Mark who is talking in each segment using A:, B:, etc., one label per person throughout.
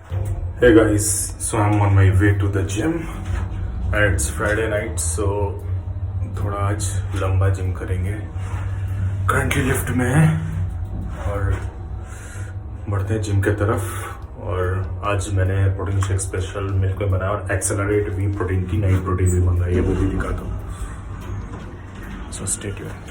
A: Hey guys, so I'm on my way to the gym and it's Friday night, so थोड़ा आज लंबा gym करेंगे। Currently lift में है और बढ़ते हैं जिम के तरफ। और आज मैंने प्रोटीन शेक स्पेशल मिल्क में बनाया और एक्सेलरेट वी प्रोटीन की नई प्रोटीन भी मंगाई है, वो भी दिखाता हूँ। So stay tuned.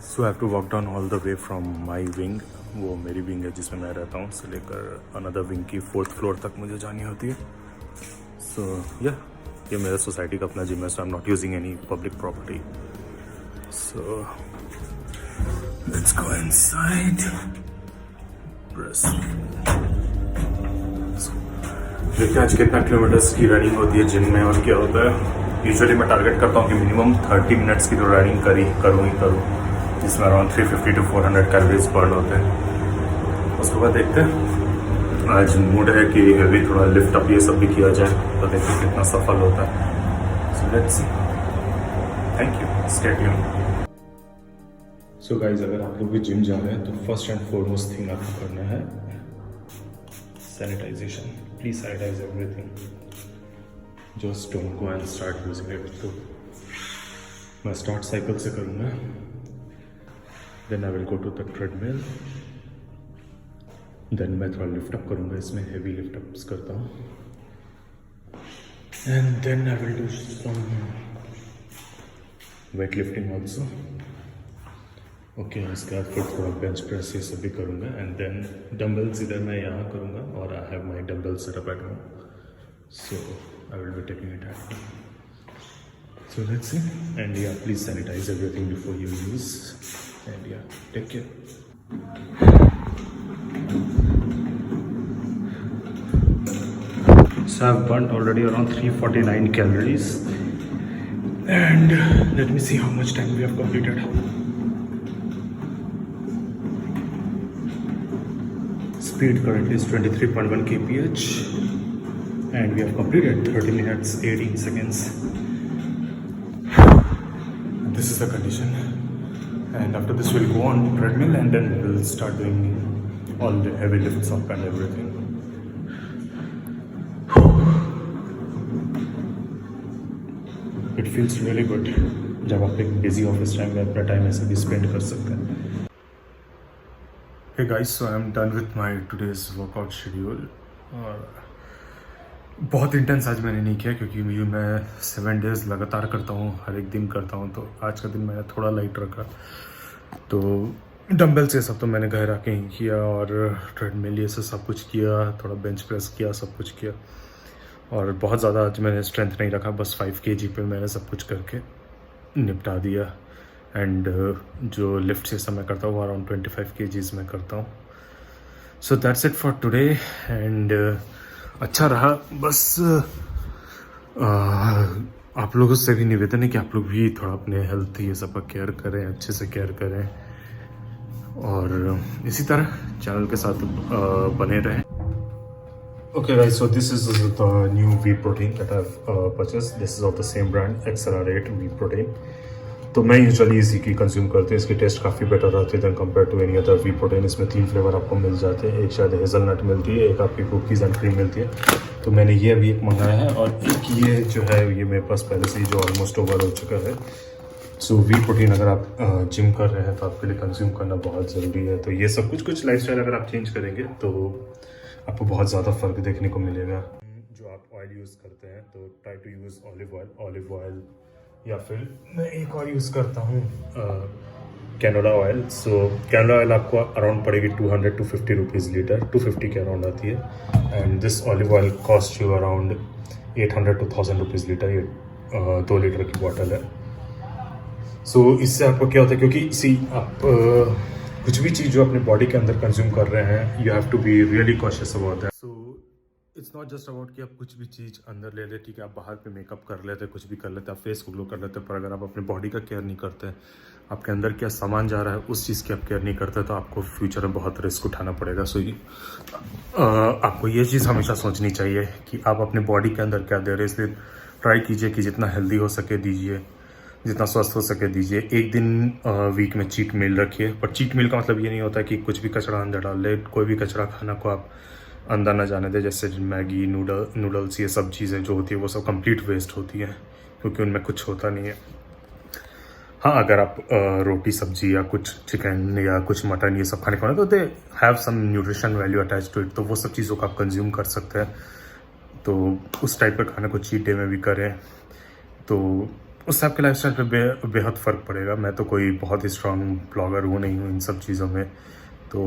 A: So I have to walk down all the way from my wing, वो मेरी विंग है जिसमें मैं रहता हूँ, से लेकर अनदर विंग की 4th फ्लोर तक मुझे जानी होती है। सो ये मेरा सोसाइटी का अपना जिम है, so I am not using any public property. So let's go inside. देखिए आज कितना किलोमीटर्स की रनिंग होती है जिम में और क्या होता है। यूजुअली मैं टारगेट करता हूँ कि मिनिमम 30 मिनट्स की तो रनिंग करूँ, जिसमें अराउंड 350 to 400 कैलोरीज बर्न होते हैं। उसके बाद देखते हैं, आज मूड है कि अभी थोड़ा लिफ्ट अप ये सब भी किया जाए, तो देखते हैं कितना सफल होता है। So let's see. Thank you, stay tuned. So guys, अगर आप लोग भी जिम जा रहे हैं तो फर्स्ट एंड फॉरमोस्ट थिंग आपको करना है sanitization. Please sanitize everything, just don't go and start using it. तो मैं स्टार्ट साइकिल से करूँगा, then I will go to the treadmill, then मैं थोड़ा लिफ्ट अप करूँगा, इसमें हेवी लिफ्ट अप्स करता हूँ, and then I will do some weight lifting also. Okay, उसके बाद फिर थोड़ा बेंच प्रेस ये सब भी करूँगा, एंड देन डम्बल्स इधर मैं यहाँ करूँगा और I have my dumbbell setup at home, so I will be taking it at home. So let's see, and yeah, please sanitize everything before you use, and yeah, take care. So I've burnt already around 349 calories, and let me see how much time we have completed. Speed currently is 23.1 kph, and we have completed 30 minutes 18 seconds. This is the condition, and after this we'll go on treadmill and then we'll start doing all the heavy lifts up and everything. It feels really good जब आप एक busy office time में अपना time ऐसे भी spend कर सकते हैं। Hey guys, so I'm done with my today's workout schedule, और बहुत इंटेंस आज मैंने नहीं किया क्योंकि मैं 7 डेज़ लगातार करता हूँ, हर एक दिन करता हूँ, तो आज का दिन मैंने थोड़ा लाइट रखा। तो डंबल से सब तो मैंने घर आके ही किया, और ट्रेडमिल ये सब कुछ किया, थोड़ा बेंच प्रेस किया, सब कुछ किया, और बहुत ज़्यादा आज मैंने स्ट्रेंथ नहीं रखा, बस 5 kg पे मैंने सब कुछ करके निपटा दिया। एंड जो लिफ्ट से सब मैं करता हूँ अराउंड 25 kgs में करता हूँ। So that's it for today, and अच्छा रहा। बस आप लोगों से भी निवेदन है कि आप लोग भी थोड़ा अपने हेल्थ ये सब का केयर करें, अच्छे से केयर करें, और इसी तरह चैनल के साथ बने रहें। Okay guys, so this is the new V protein that I've purchased. This is of the same brand, XLR8 V protein. तो मैं यूजुअली इसी की कंज्यूम करते हैं। इसकी टेस्ट काफ़ी बेटर रहती है than compare to any other whey protein. इसमें 3 फ्लेवर आपको मिल जाते हैं, एक शायद हेज़लनट मिलती है, एक आपकी कुकीज़ एंड क्रीम मिलती है। तो मैंने ये अभी एक मंगाया है, और एक ये जो है ये मेरे पास पहले से ही जो ऑलमोस्ट ओवर हो चुका है। सो वी प्रोटीन अगर आप जिम कर रहे हैं तो आपके लिए कंज्यूम करना बहुत ज़रूरी है। तो ये सब कुछ लाइफस्टाइल अगर आप चेंज करेंगे तो आपको बहुत ज़्यादा फ़र्क देखने को मिलेगा। जो आप ऑयल यूज़ करते हैं तो try to use olive oil, या फिर मैं एक और यूज़ करता हूँ canola oil. So canola oil आपको अराउंड पड़ेगी 200 to 50 रुपीज़ लीटर, 250 के अराउंड आती है। And this olive oil cost you around 800 to 1000 rupees litre. ये 2 लीटर की बॉटल है। सो इससे आपको क्या होता है, क्योंकि आप कुछ भी चीज़ जो अपने बॉडी के अंदर कंज्यूम कर रहे हैं, you have to be really cautious about that. So it's not just about कि आप कुछ भी चीज़ अंदर ले लेते, ठीक है, आप बाहर पे मेकअप कर लेते, कुछ भी कर लेते, आप फेस को ग्लो कर लेते, पर अगर आप अपने बॉडी का केयर नहीं करते, आपके अंदर क्या सामान जा रहा है उस चीज़ की आप केयर नहीं करते, तो आपको फ्यूचर में बहुत रिस्क उठाना पड़ेगा। सो आपको ये चीज़ हमेशा सोचनी चाहिए कि आप अपने बॉडी के अंदर क्या दे रहे हैं। इसलिए ट्राई कीजिए कि जितना हेल्दी हो सके दीजिए, जितना स्वस्थ हो सके दीजिए। एक दिन वीक में चीट मील रखिए, पर चीट मील का मतलब ये नहीं होता कि कुछ भी कचरा अंदर डाल ले। कोई भी कचरा खाना को आप अंदर ना जाने दे, जैसे मैगी, नूडल्स, ये सब चीज़ें जो होती है वो सब कंप्लीट वेस्ट होती हैं क्योंकि उनमें कुछ होता नहीं है। हाँ, अगर आप रोटी सब्जी या कुछ चिकन या कुछ मटन ये सब खाने तो they have some nutrition value attach to it, तो वो सब चीज़ों को आप कंज्यूम कर सकते हैं। तो उस टाइप का खाने को चीट डे में भी करें तो उससे आपके लाइफस्टाइल पे बेहद फ़र्क पड़ेगा। मैं तो कोई बहुत ही स्ट्रॉन्ग ब्लॉगर हूँ नहीं हूँ इन सब चीज़ों में, तो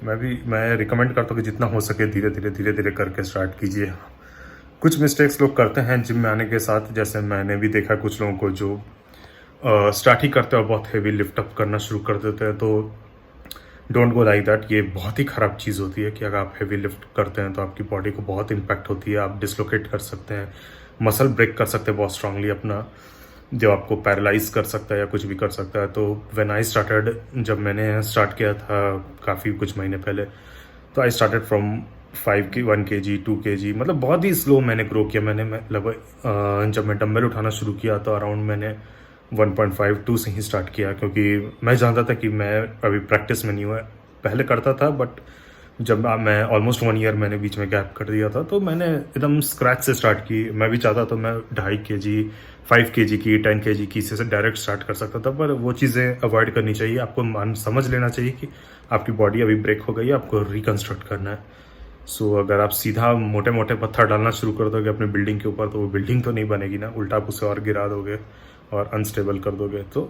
A: मैं रिकमेंड करता हूँ कि जितना हो सके धीरे धीरे करके स्टार्ट कीजिए। कुछ मिस्टेक्स लोग करते हैं जिम में आने के साथ, जैसे मैंने भी देखा कुछ लोगों को जो स्टार्ट ही करते हैं और बहुत हेवी लिफ्ट अप करना शुरू कर देते हैं, तो डोंट गो लाइक दैट। ये बहुत ही ख़राब चीज़ होती है कि अगर आप हेवी लिफ्ट करते हैं तो आपकी बॉडी को बहुत इम्पैक्ट होती है, आप डिसलोकेट कर सकते हैं, मसल ब्रेक कर सकते हैं बहुत स्ट्रांगली अपना, जो आपको पैरालाइज कर सकता है या कुछ भी कर सकता है। तो व्हेन आई स्टार्टेड, जब मैंने स्टार्ट किया था काफ़ी कुछ महीने पहले, तो I started from 1 kg 2 kg, मतलब बहुत ही स्लो मैंने ग्रो किया। मैंने लगभग जब मैं डंबल उठाना शुरू किया तो अराउंड मैंने 1.52 से ही स्टार्ट किया, क्योंकि मैं जानता था कि मैं अभी प्रैक्टिस में नहीं हुआ। पहले करता था बट जब मैं ऑलमोस्ट 1 ईयर मैंने बीच में गैप कर दिया था, तो मैंने एकदम स्क्रैच से स्टार्ट की। मैं भी चाहता तो मैं 2.5 kg 5 kg की 10 kg की से डायरेक्ट स्टार्ट कर सकता था, पर वो चीज़ें अवॉइड करनी चाहिए। आपको समझ लेना चाहिए कि आपकी बॉडी अभी ब्रेक हो गई है, आपको रिकन्स्ट्रक्ट करना है। सो अगर आप सीधा मोटे मोटे पत्थर डालना शुरू कर दोगे अपने बिल्डिंग के ऊपर, तो वो बिल्डिंग तो नहीं बनेगी ना, उल्टा आप उसे और गिरा दोगे और अनस्टेबल कर दोगे। तो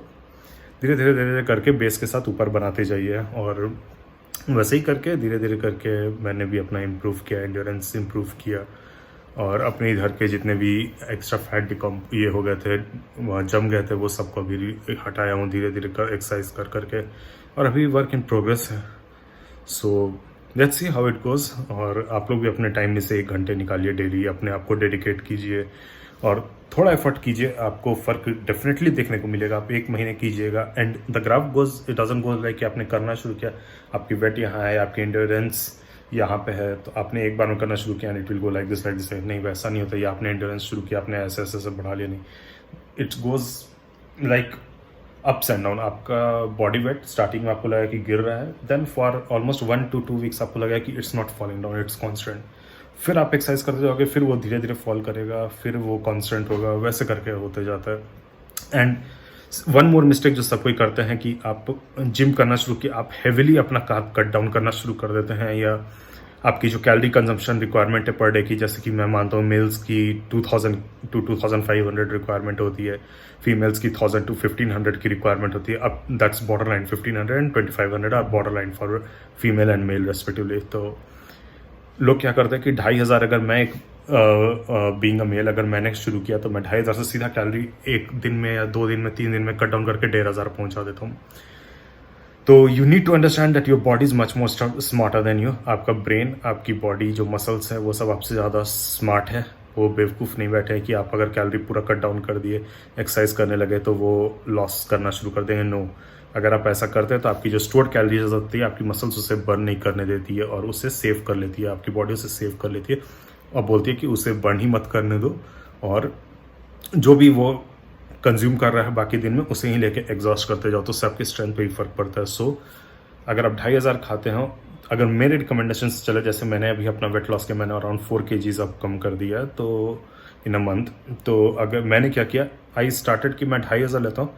A: धीरे करके बेस के साथ ऊपर बनाते जाइए, और वैसे ही करके धीरे करके मैंने भी अपना इम्प्रूव किया, एंड्योरेंस इम्प्रूव किया, और अपने इधर के जितने भी एक्स्ट्रा फैट ये हो गए थे, जम गए थे, वो सबको भी हटाया हूँ धीरे एक्सरसाइज कर करके, और अभी वर्क इन प्रोग्रेस है। So let's see how it goes. और आप लोग भी अपने टाइम में से 1 घंटे निकालिए डेली, अपने आप को डेडिकेट कीजिए और थोड़ा एफर्ट कीजिए, आपको फ़र्क डेफिनेटली देखने को मिलेगा। आप 1 महीने कीजिएगा and the graph goes, it doesn't go like कि आपने करना शुरू किया, आपकी वेट यहाँ है, आपकी एंड्योरेंस यहाँ पे है, तो आपने एक बार में करना शुरू किया and it will go like this नहीं, वैसा नहीं होता। या आपने एंड्योरेंस शुरू किया, आपने ऐसे बढ़ा लिया, नहीं, it's goes like ups and down. आपका बॉडी वेट स्टार्टिंग में आपको लगा कि गिर रहा है, then for almost 1 to 2 weeks आपको लगा कि it's not falling down, it's constant. फिर आप एक्सरसाइज करते जाओगे, फिर वो धीरे फॉल करेगा, फिर वो कांस्टेंट होगा, वैसे करके होते जाता है। एंड वन मोर मिस्टेक जो सब कोई करते हैं कि आप जिम करना शुरू किया, आप हेविली अपना कार्ब कट डाउन करना शुरू कर देते हैं, या आपकी जो कैलोरी कंजम्पशन रिक्वायरमेंट है पर डे की, जैसे कि मैं मानता हूँ मेल्स की 2000 to 2500 रिक्वायरमेंट होती है, फीमेल्स की 1000 to 1500 की रिक्वायरमेंट होती है। अब that's border line, 1500 and 2500 are border line for female and male respectively. तो लोग क्या करते हैं कि 2500, अगर मैं एक बीइंग अ मेल अगर मैंने शुरू किया तो मैं 2500 से सीधा कैलोरी 1 दिन में या 2 दिन में 3 दिन में कट डाउन करके 1500 पहुंचा देता हूँ। तो you need to understand that your body is much more smarter than you. आपका ब्रेन, आपकी बॉडी, जो मसल्स है, वो सब आपसे ज़्यादा स्मार्ट है। वो बेवकूफ़ नहीं बैठे हैं कि आप अगर कैलोरी पूरा कट डाउन कर दिए, एक्सरसाइज करने लगे तो वो लॉस करना शुरू कर देंगे। नो, अगर आप ऐसा करते हैं तो आपकी जो स्टोर्ड कैलोरीज होती है, आपकी मसल्स उसे बर्न नहीं करने देती है और उसे सेव कर लेती है, आपकी बॉडी उसे सेव कर लेती है और बोलती है कि उसे बर्न ही मत करने दो, और जो भी वो कंज्यूम कर रहा है बाकी दिन में उसे ही लेके एग्जॉस्ट करते जाओ, तो उससे आपकी स्ट्रेंथ पे ही फर्क पड़ता है। सो अगर आप 2500 खाते हो, अगर मेरे रिकमेंडेशन चले, जैसे मैंने अभी अपना वेट लॉस किया, मैंने अराउंड 4 kgs अब कम कर दिया, तो इन अ मंथ। तो अगर मैंने क्या किया, आई स्टार्टेड कि मैं 2500 लेता हूँ,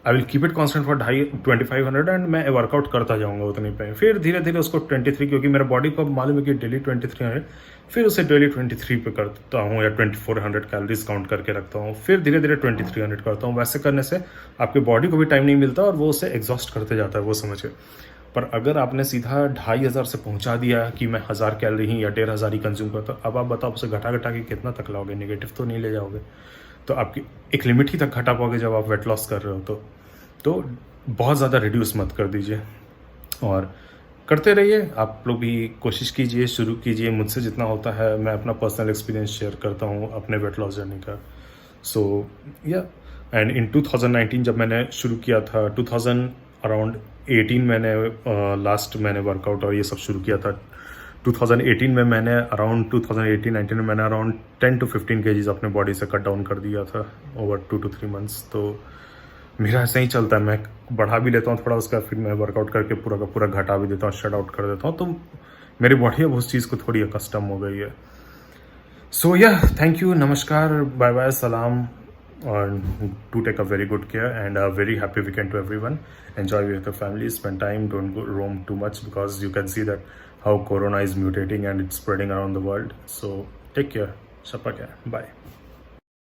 A: I will keep it constant for 2500 and मैं वर्कआउट करता जाऊंगा उतने पे, फिर धीरे उसको 23, क्योंकि मेरे बॉडी को मालूम है कि डेली 2300, फिर उसे डेली 23 पे करता हूँ, या 2400 कैलोरीज काउंट करके रखता हूँ, फिर धीरे 2300 करता हूँ। वैसे करने से आपके बॉडी को भी टाइम नहीं मिलता और वो उसे एग्जॉस्ट करते जाता है, वो समझ के। पर अगर आपने सीधा 2500 से पहुंचा दिया कि मैं 1000 कैलोरी ही या 1500 ही कंज्यूम करता हूँ, अब आप बताओ उसे घटा के कितना तक लाओगे, नेगेटिव तो नहीं ले जाओगे। तो आपकी एक लिमिट ही तक घटा पाओगे जब आप वेट लॉस कर रहे हो। तो बहुत ज़्यादा रिड्यूस मत कर दीजिए और करते रहिए। आप लोग भी कोशिश कीजिए, शुरू कीजिए, मुझसे जितना होता है। मैं अपना पर्सनल एक्सपीरियंस शेयर करता हूँ अपने वेट लॉस जर्नी का। सो या एंड इन 2019 जब मैंने शुरू किया था, 2018 मैंने लास्ट मैंने वर्कआउट और ये सब शुरू किया था। 2018 में मैंने अराउंड 2018-19 में मैंने अराउंड 10 to 15 kgs अपने बॉडी से कट डाउन कर दिया था ओवर 2 to 3 months। तो मेरा ऐसा ही चलता है, मैं बढ़ा भी लेता हूँ थोड़ा उसका, फिर मैं वर्कआउट करके पूरा का पूरा घटा भी देता हूँ, शट आउट कर देता हूँ। तो मेरी बॉडी अब उस चीज़ को थोड़ी कस्टम हो गई है. So yeah, thank you, namaskar, bye bye, salam, and to take a very good care and a very happy weekend to everyone. Enjoy with your family, spend time, don't go roam too much because you can see that how corona is mutating and it's spreading around the world. So take care, shapaka, bye.